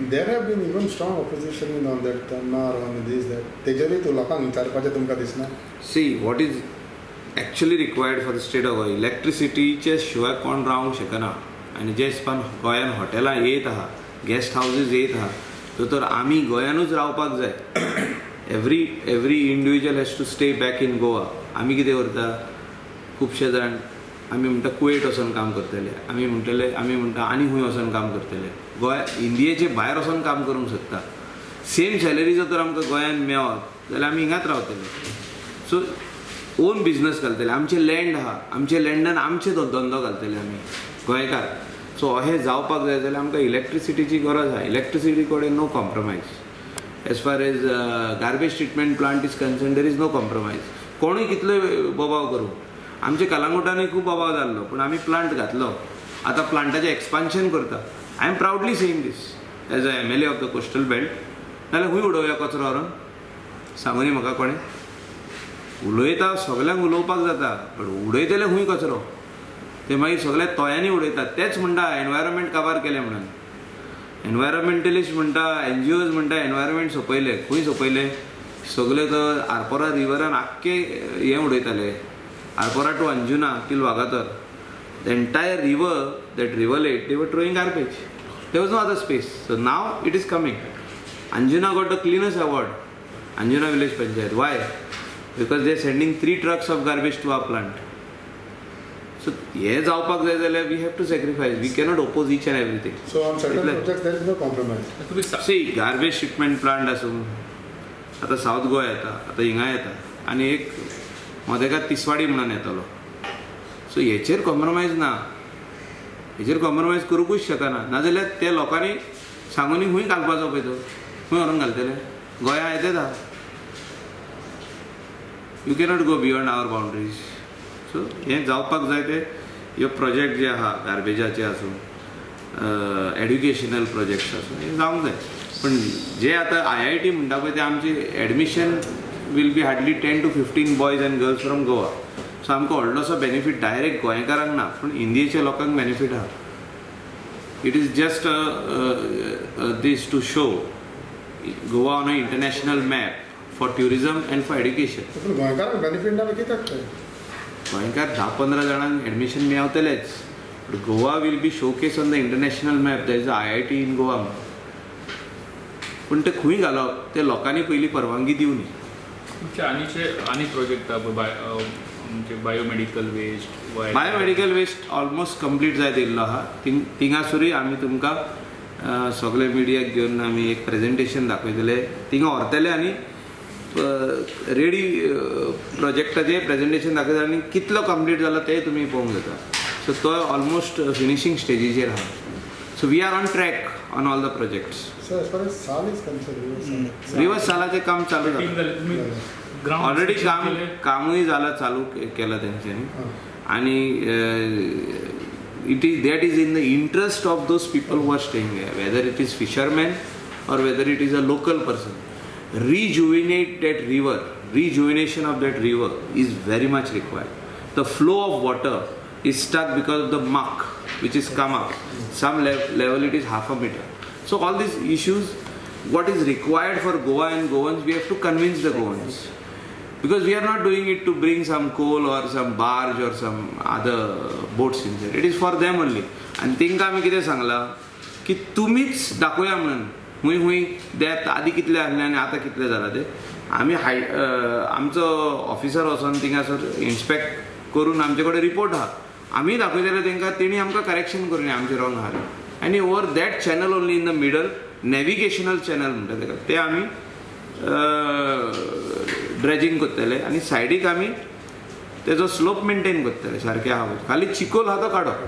There have been even strong opposition on that Tanmar on this that. तेजरी तो लोकांक विचारपाचें तुमकां दिसना? See, what is actually required for the state of Goa, इलेक्ट्रिसिटीचे शिवाय कोण रावंक शकना. आनी जे हिसपान गोंयान हॉटेलां येत आहा, गेस्ट हावजीस येत आहा, तर आमी गोंयानूच रावपाक जाय. Every individual has to stay back in Goa. आमी कितें करता, खुबशे जाण आमी म्हणटा कुवेट वचून काम करतले, आमी म्हणटा आनी खंय वचून काम करतले. गोंय इंडियेचे भायर वचून काम करूंक शकता. सेम सॅलरी जर आमकां गोंयान मेळत जाल्यार आमी हिंगाच रावतले. सो ओन बिजनस घालतले. आमचे लँड आहा, आमचे लँडान आमचे धंदो घालतले आमी गोंयकार. सो अशें जावपाक जाय जाल्यार आमकां इलेक्ट्रिसिटीची गरज आहा. इलेक्ट्रिसिटी कडेन no compromise. As far as garbage treatment plant is concern there is no compromise. कोणूय कितले बोबाव करूं. आमच्या कलांगुटानूय खूब बोबाव जाल्लो, पूण आमी प्लांट घातलो. आतां प्लांटाचें एक्सपान्शन करता. I am proudly saying this as a MLA of the coastal belt. नाल्यार खंय उडोवया कचरो व्हरून, सांगूं न्ही म्हाका कोणें. उलयता सगल्यांक उलोवपाक जाता, पण उडयतले खंय कचरो ते मागीर सगळे तोयांनी उडयतात. तेच म्हणटा एनवायरमेंट काबार केलें म्हणून. एनवायरमेंटलिस्ट म्हणटा, NGOज म्हणटा एनवायरमेंट सोंपयले. खंय सोंपयले? सगळे तर आरपोरा रिवरान आख्खे हें उडयताले. Arpora to Anjuna till Vagator, the entire river, that rivulet, they were throwing garbage. There was no other space. So now it is coming. Anjuna got the cleanest award, Anjuna Village Panchayat. Why? Because they are sending 3 trucks of garbage to our plant. So हे जावपाक जाय जाल्यार we have to sacrifice. We cannot oppose each and everything. So on certain projects there is no compromise. See, garbage treatment plant आसूं, आता south Goa येता, आता हिंगा येता, आनी एक मदेगात तिसवाडी म्हणून येतलो. सो हेचेर कॉम्प्रमायज ना. हेचेर कॉम्प्रमायज करूंकूच शकना. नाजाल्यार त्या लोकांनी सांगून खंय घालपाचो पळय तो, खंय व्हरून घालतले. गोंया येतेच आहा. You cannot go beyond our boundaries. So हें जावपाक जाय ते ह्यो प्रोजेक्ट जे आहा गार्बेजाचे आसूं, एड्युकेशनल प्रोजेक्ट्स आसूं, हे जावंक जाय. पण जे आतां IIT म्हणटा पळय ते आमची admission will be hardly 10 to 15 boys and girls from Goa. So आमकां व्हडलोसो बेनिफीट डायरेक्ट गोंयकारांक ना, पूण इंडियेच्या लोकांक बेनिफीट आहा. It is just this to show Goa on a international map for tourism and for education. गोंयकारांक बेनिफीट ना कित्याक? गोंयकार 10-15 जाणांक एडमिशन मेळतलेच. Goa will be showcase on the international map. There is a IIT in Goa. पूण ते खंय घालप ते लोकांनी पयलीं परवानगी दिवनी. आनी project biomedical waste almost complete जायत येयल्लो आहा. थिंगासरूय आमी तुमकां सगळे मिडियाक घेवन आमी एक प्रेजेंटेशन दाखयतले. थिंगा व्हरतले आनी रेडी प्रोजेक्टाचें प्रेजेंटेशन दाखयतले आनी कितलो कंप्लीट जालो तें तुमी पळोवंक जाता. सो तो ऑलमोस्ट फिनिशींग स्टेजीचेर आहा. So we are on track on all the projects. Rivers सालाचें काम चालू जाता. ऑलरेडी कामूय जालां, चालू केलां तेंच्यांनी. आनी that is in the interest of those people who are staying there, whether it is fishermen or whether it is a local person. Rejuvenate that river. Rejuvenation of that river is very much required. The flow of water is stuck because of the muck which is come up. Some level it is half a meter. So all these issues, what is required for Goa and Goans, we have to convince the Goans. Because we are not doing it to bring some coal or some barge or some other boats inside. It is for them only. And तिंका आमी कितें सांगला की तुमीच दाखोवया म्हणून हूंय हूंय देत आदी कितले आहले आनी आतां कितले जाला ते. आमी आमचो ऑफिसर वचोन थिंगासर इन्स्पेक्ट करून आमचे कडेन रिपोर्ट आहा. आमी दाखयतले तेंकां, तेणी आमकां करेक्शन करून आमचे रॉंग आहा. आनी over that channel only in the middle, navigational channel म्हणटा तेका, ते आमी ड्रेजिंग करतले आनी सायडीक आमी तेजो स्लोप मेंटेन करतले. सारकें आहा खाली चिकोल आहा तो काडप.